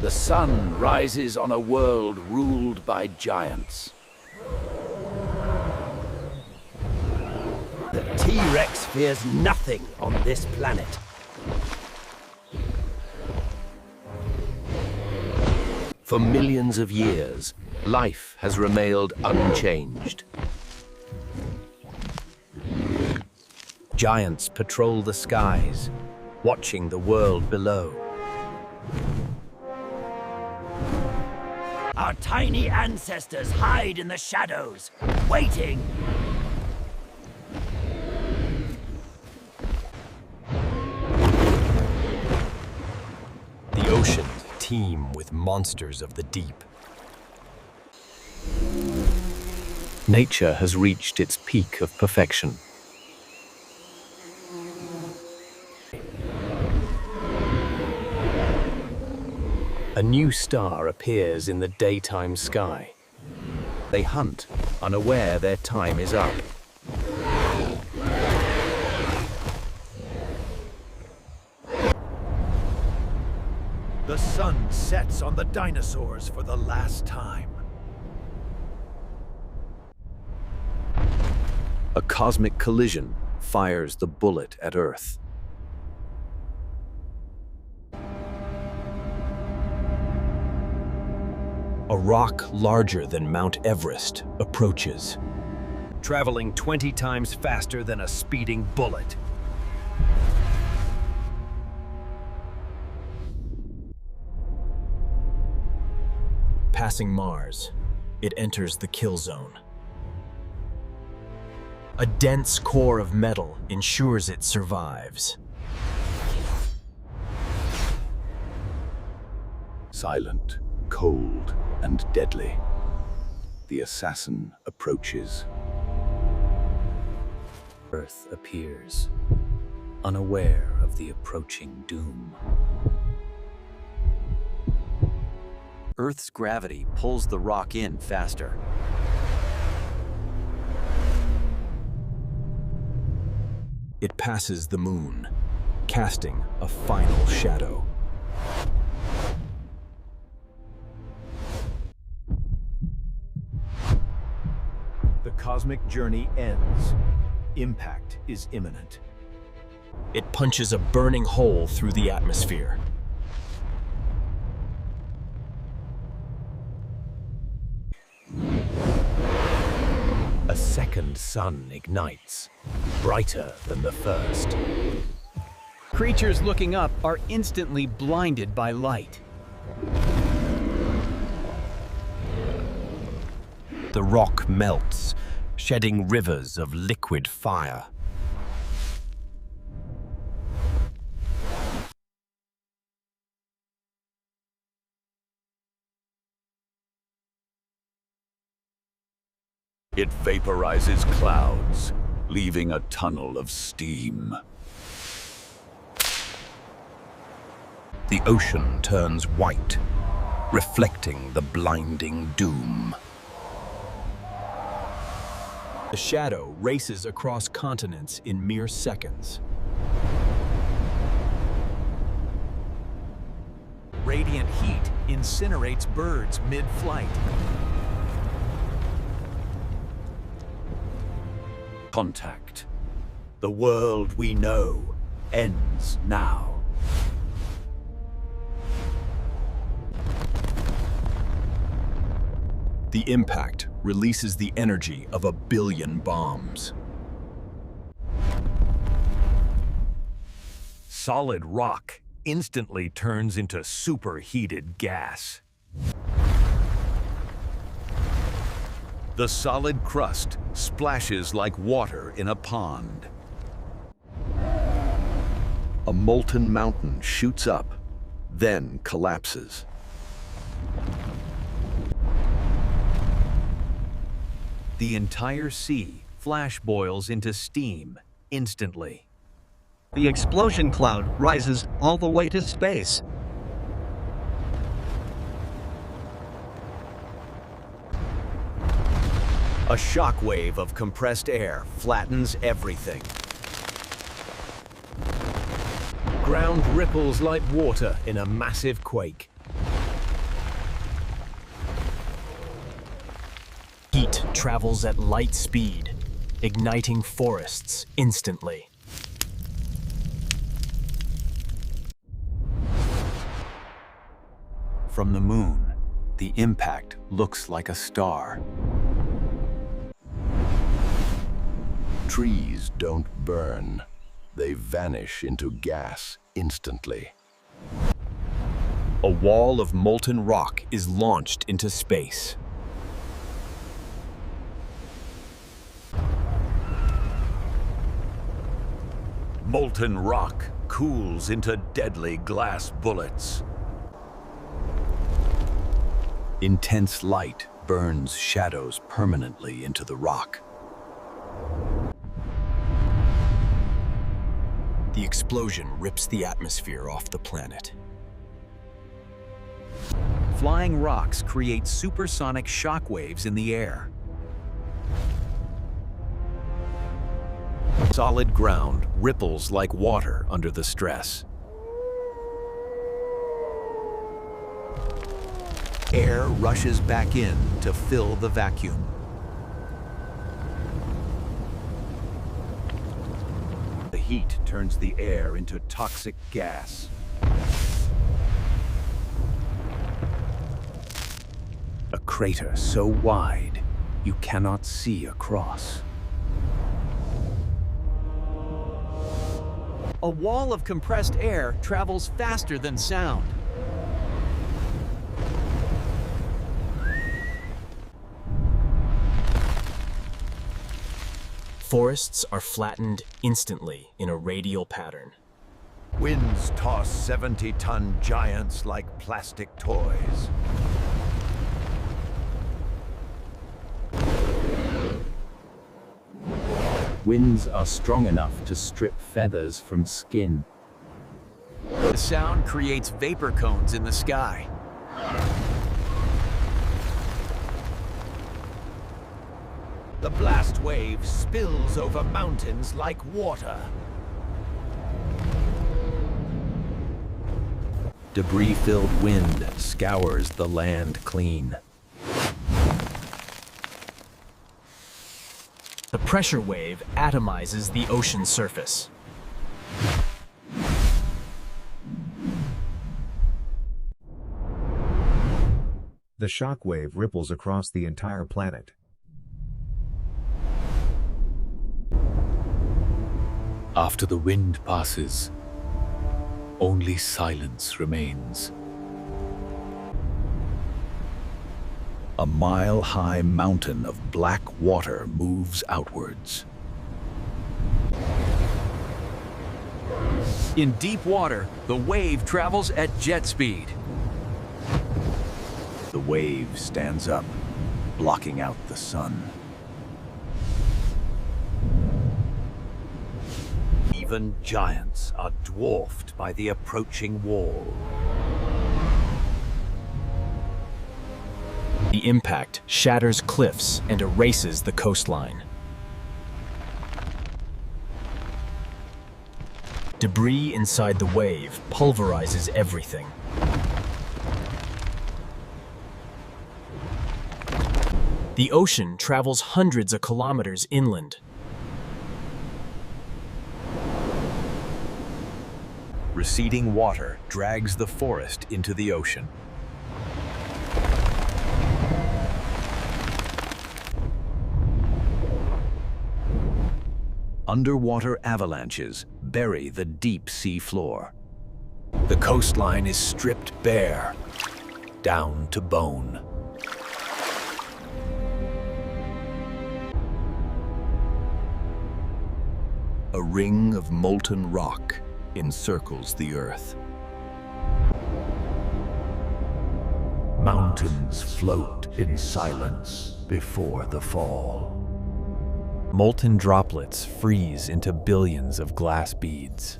The sun rises on a world ruled by giants. The T-Rex fears nothing on this planet. For millions of years, life has remained unchanged. Giants patrol the skies, watching the world below. Our tiny ancestors hide in the shadows, waiting. The oceans teem with monsters of the deep. Nature has reached its peak of perfection. A new star appears in the daytime sky. They hunt, unaware their time is up. The sun sets on the dinosaurs for the last time. A cosmic collision fires the bullet at Earth. A rock larger than Mount Everest approaches, Traveling 20 times faster than a speeding bullet. passing Mars. It enters the kill zone. A dense core of metal ensures it survives. Silent, cold, and deadly, the assassin approaches. Earth appears, unaware of the approaching doom. Earth's gravity pulls the rock in faster. It passes the moon, casting a final shadow. The cosmic journey ends. Impact is imminent. It punches a burning hole through the atmosphere. A second sun ignites, brighter than the first. Creatures looking up are instantly blinded by light. The rock melts, shedding rivers of liquid fire. It vaporizes clouds, leaving a tunnel of steam. The ocean turns white, reflecting the blinding doom. The shadow races across continents in mere seconds. Radiant heat incinerates birds mid-flight. Contact. The world we know ends now. The impact releases the energy of 1 billion bombs. Solid rock instantly turns into superheated gas. The solid crust splashes like water in a pond. A molten mountain shoots up, then collapses. The entire sea flash boils into steam instantly. The explosion cloud rises all the way to space. A shockwave of compressed air flattens everything. Ground ripples like water in a massive quake. travels at light speed, igniting forests instantly. From the moon, the impact looks like a star. Trees don't burn. They vanish into gas instantly. A wall of molten rock is launched into space. Molten rock cools into deadly glass bullets. Intense light burns shadows permanently into the rock. The explosion rips the atmosphere off the planet. Flying rocks create supersonic shockwaves in the air. Solid ground ripples like water under the stress. Air rushes back in to fill the vacuum. The heat turns the air into toxic gas. A crater so wide you cannot see across. A wall of compressed air travels faster than sound. Forests are flattened instantly in a radial pattern. Winds toss 70-ton giants like plastic toys. Winds are strong enough to strip feathers from skin. The sound creates vapor cones in the sky. The blast wave spills over mountains like water. Debris-filled wind scours the land clean. The pressure wave atomizes the ocean surface. The shockwave ripples across the entire planet. After the wind passes, only silence remains. A mile-high mountain of black water moves outwards. In deep water, the wave travels at jet speed. The wave stands up, blocking out the sun. Even giants are dwarfed by the approaching wall. The impact shatters cliffs and erases the coastline. Debris inside the wave pulverizes everything. The ocean travels hundreds of kilometers inland. Receding water drags the forest into the ocean. Underwater avalanches bury the deep sea floor. The coastline is stripped bare, down to bone. A ring of molten rock encircles the earth. Mountains float in silence before the fall. Molten droplets freeze into billions of glass beads.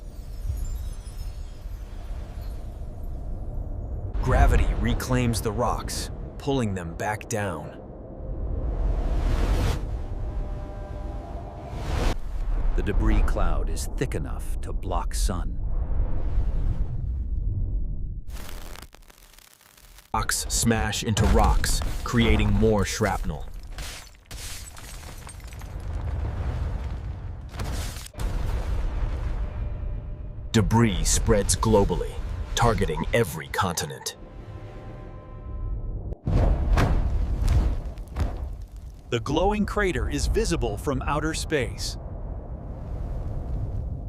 Gravity reclaims the rocks, pulling them back down. The debris cloud is thick enough to block sun. Rocks smash into rocks, creating more shrapnel. Debris spreads globally, targeting every continent. The glowing crater is visible from outer space.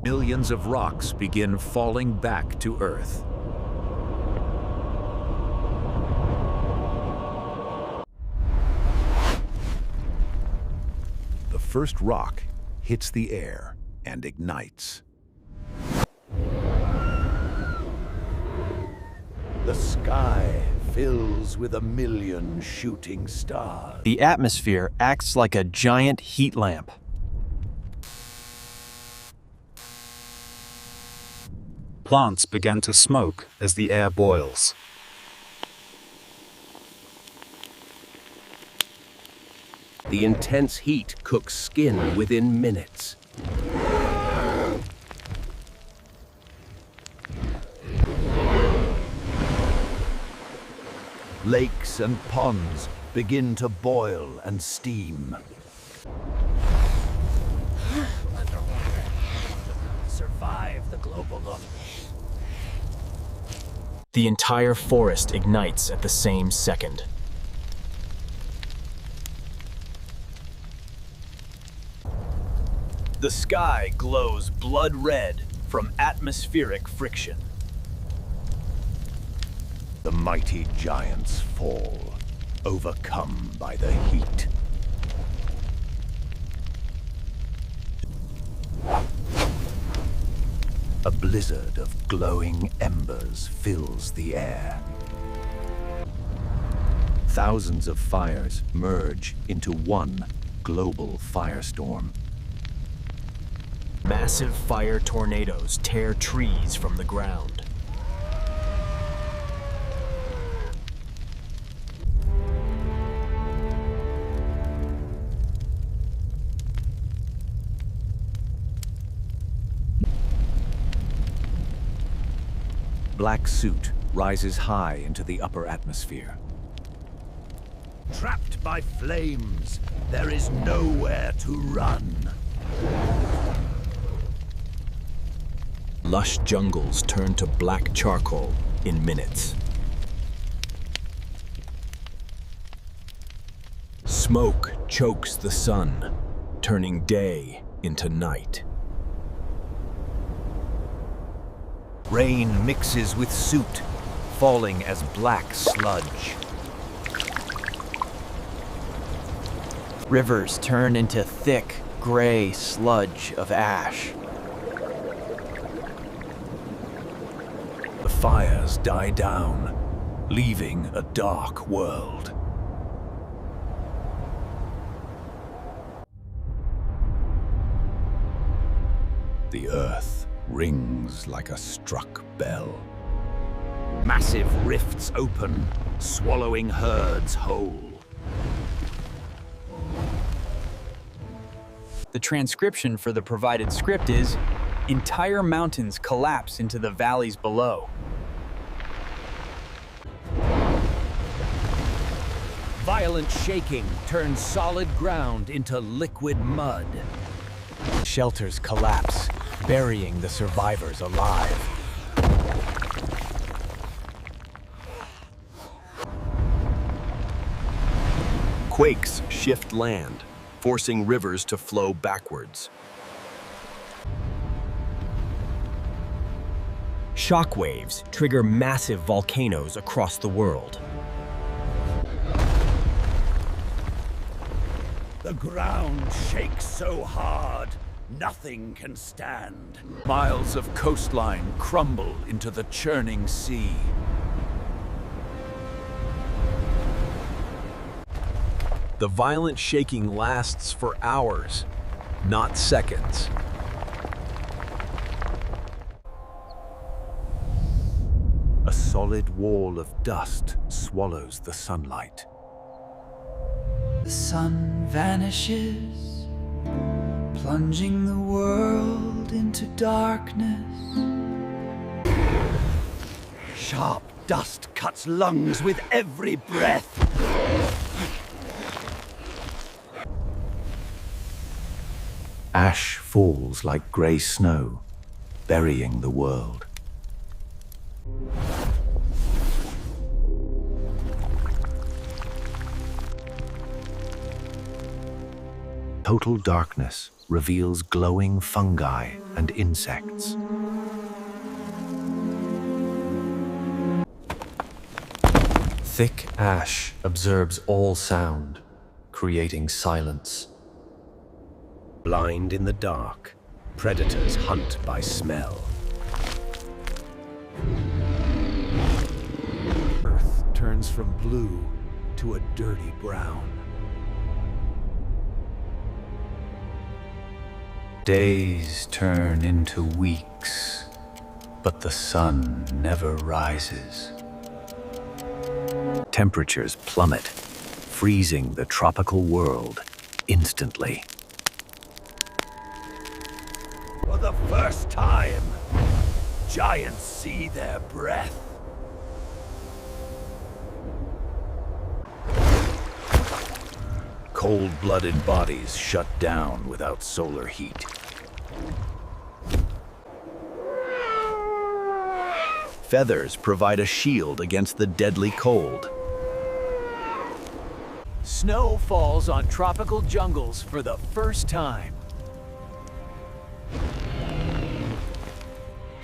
Millions of rocks begin falling back to Earth. The first rock hits the air and ignites. The sky fills with 1,000,000 shooting stars. The atmosphere acts like a giant heat lamp. Plants began to smoke as the air boils. The intense heat cooks skin within minutes. Lakes and ponds begin to boil and steam. Survive the global look. The entire forest ignites at the same second. The sky glows blood red from atmospheric friction. The mighty giants fall, overcome by the heat. A blizzard of glowing embers fills the air. Thousands of fires merge into one global firestorm. Massive fire tornadoes tear trees from the ground. Black soot rises high into the upper atmosphere. Trapped by flames, there is nowhere to run. Lush jungles turn to black charcoal in minutes. Smoke chokes the sun, turning day into night. Rain mixes with soot, falling as black sludge. Rivers turn into thick, gray sludge of ash. The fires die down, leaving a dark world. The earth rings like a struck bell. Massive rifts open, swallowing herds whole. The transcription for the provided script is, entire mountains collapse into the valleys below. Violent shaking turns solid ground into liquid mud. Shelters collapse, burying the survivors alive. Quakes shift land, forcing rivers to flow backwards. Shockwaves trigger massive volcanoes across the world. The ground shakes so hard, nothing can stand. Miles of coastline crumble into the churning sea. The violent shaking lasts for hours, not seconds. A solid wall of dust swallows the sunlight. The sun vanishes, plunging the world into darkness. Sharp dust cuts lungs with every breath. Ash falls like grey snow, burying the world. Total darkness reveals glowing fungi and insects. Thick ash absorbs all sound, creating silence. Blind in the dark, predators hunt by smell. Earth turns from blue to a dirty brown. Days turn into weeks, but the sun never rises. Temperatures plummet, freezing the tropical world instantly. For the first time, giants see their breath. Cold-blooded bodies shut down without solar heat. Feathers provide a shield against the deadly cold. Snow falls on tropical jungles for the first time.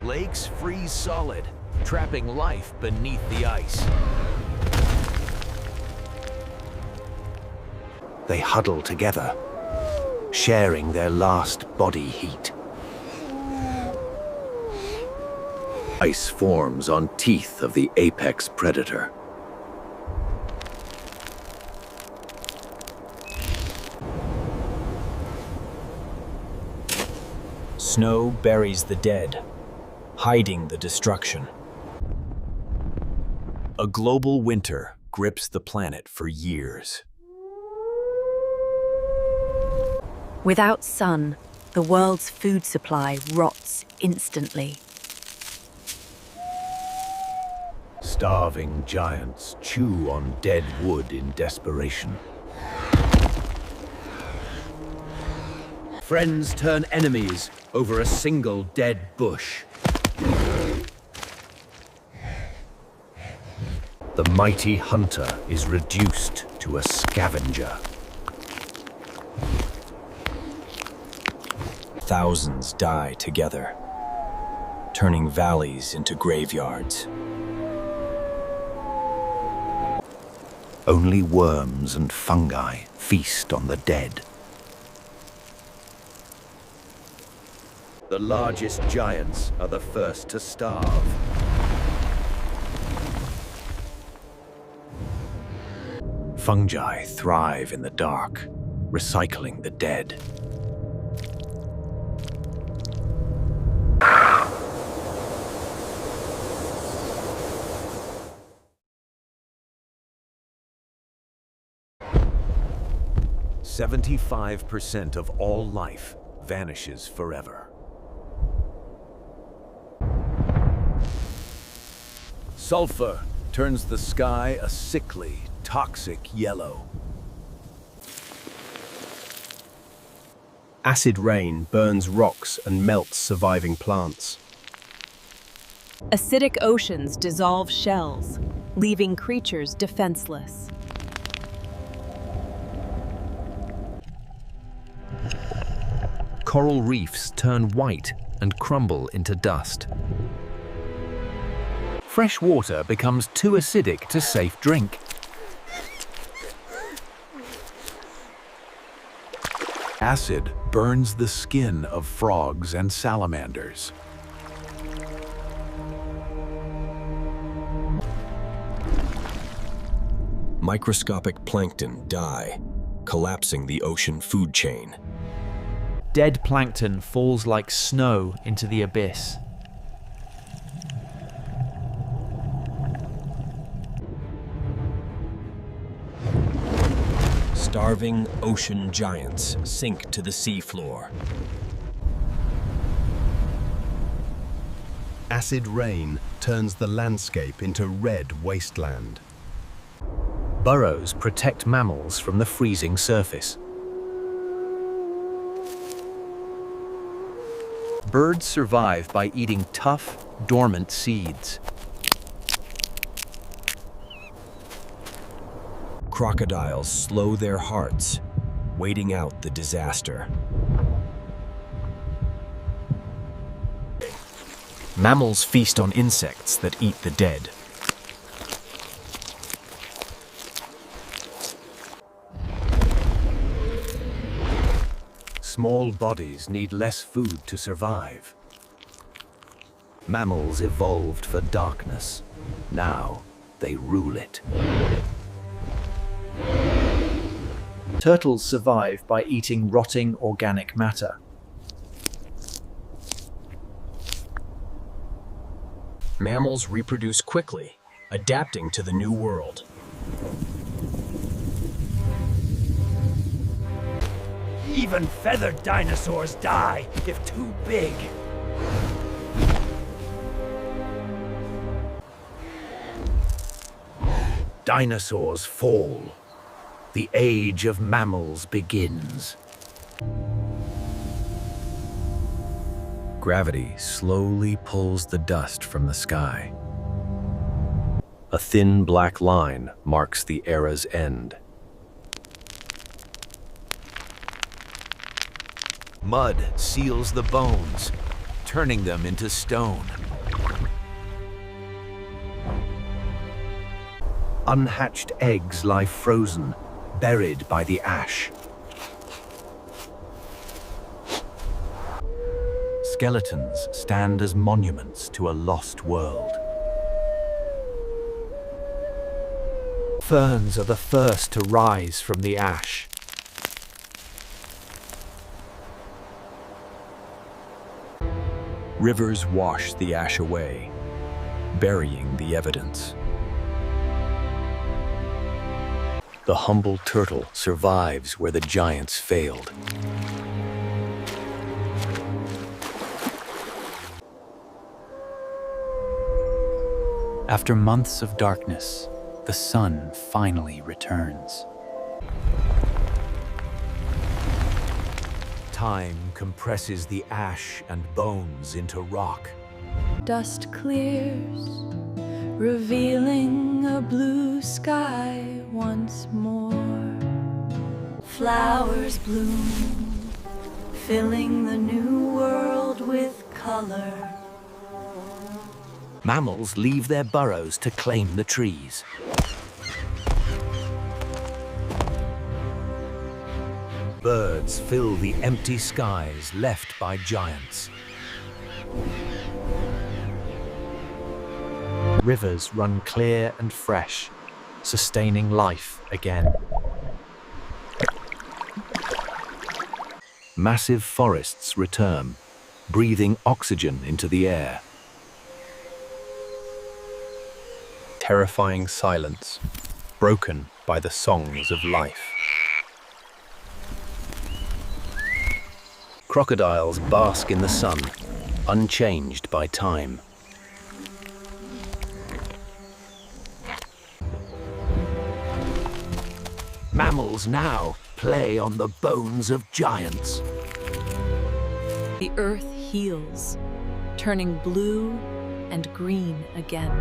Lakes freeze solid, trapping life beneath the ice. They huddle together, sharing their last body heat. Ice forms on teeth of the apex predator. Snow buries the dead, hiding the destruction. A global winter grips the planet for years. Without sun, the world's food supply rots instantly. Starving giants chew on dead wood in desperation. Friends turn enemies over a single dead bush. The mighty hunter is reduced to a scavenger. Thousands die together, turning valleys into graveyards. Only worms and fungi feast on the dead. The largest giants are the first to starve. Fungi thrive in the dark, recycling the dead. "75% of all life vanishes forever." Sulfur turns the sky a sickly, toxic yellow. Acid rain burns rocks and melts surviving plants. Acidic oceans dissolve shells, leaving creatures defenseless. Coral reefs turn white and crumble into dust. Fresh water becomes too acidic to safe drink. Acid burns the skin of frogs and salamanders. Microscopic plankton die, collapsing the ocean food chain. Dead plankton falls like snow into the abyss. Starving ocean giants sink to the seafloor. Acid rain turns the landscape into red wasteland. Burrows protect mammals from the freezing surface. Birds survive by eating tough, dormant seeds. Crocodiles slow their hearts, waiting out the disaster. Mammals feast on insects that eat the dead. Small bodies need less food to survive. Mammals evolved for darkness. Now they rule it. Turtles survive by eating rotting organic matter. Mammals reproduce quickly, adapting to the new world. Even feathered dinosaurs die if too big. Dinosaurs fall. The age of mammals begins. Gravity slowly pulls the dust from the sky. A thin black line marks the era's end. Mud seals the bones, turning them into stone. Unhatched eggs lie frozen, buried by the ash. Skeletons stand as monuments to a lost world. Ferns are the first to rise from the ash. Rivers wash the ash away, burying the evidence. The humble turtle survives where the giants failed. After months of darkness, the sun finally returns. Time compresses the ash and bones into rock. Dust clears, revealing a blue sky once more. Flowers bloom, filling the new world with color. Mammals leave their burrows to claim the trees. Birds fill the empty skies left by giants. Rivers run clear and fresh, sustaining life again. Massive forests return, breathing oxygen into the air. Terrifying silence, broken by the songs of life. Crocodiles bask in the sun, unchanged by time. Mammals now play on the bones of giants. The earth heals, turning blue and green again.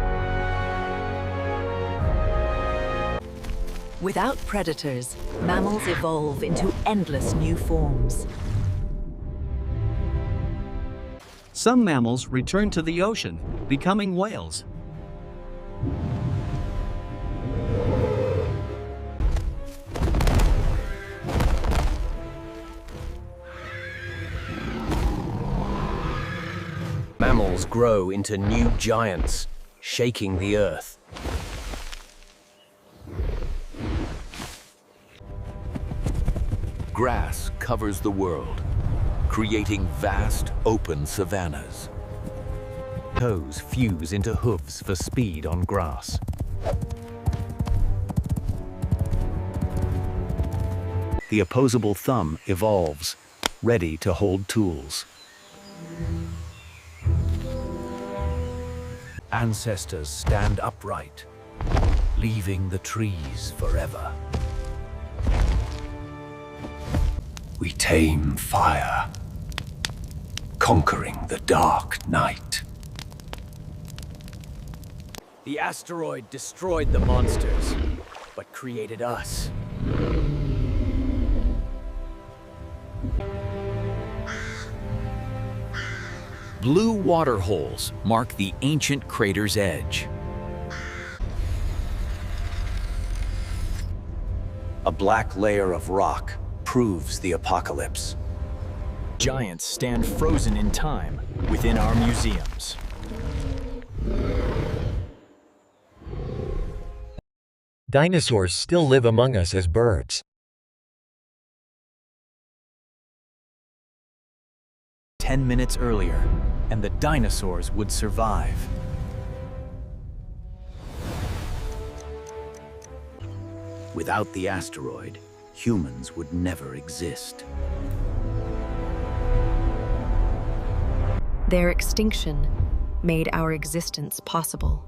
Without predators, mammals evolve into endless new forms. Some mammals return to the ocean, becoming whales. Mammals grow into new giants, shaking the earth. Grass covers the world, creating vast, open savannas. Toes fuse into hooves for speed on grass. The opposable thumb evolves, ready to hold tools. Ancestors stand upright, leaving the trees forever. We tame fire, conquering the dark night. The asteroid destroyed the monsters, but created us. Blue water holes mark the ancient crater's edge. A black layer of rock proves the apocalypse. Giants stand frozen in time within our museums. Dinosaurs still live among us as birds. 10 minutes earlier, and the dinosaurs would survive. Without the asteroid, humans would never exist. Their extinction made our existence possible.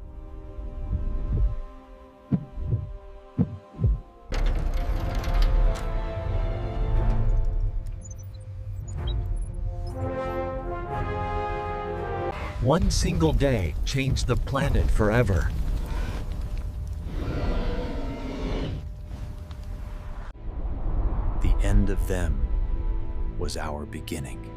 One single day changed the planet forever. The end of them was our beginning.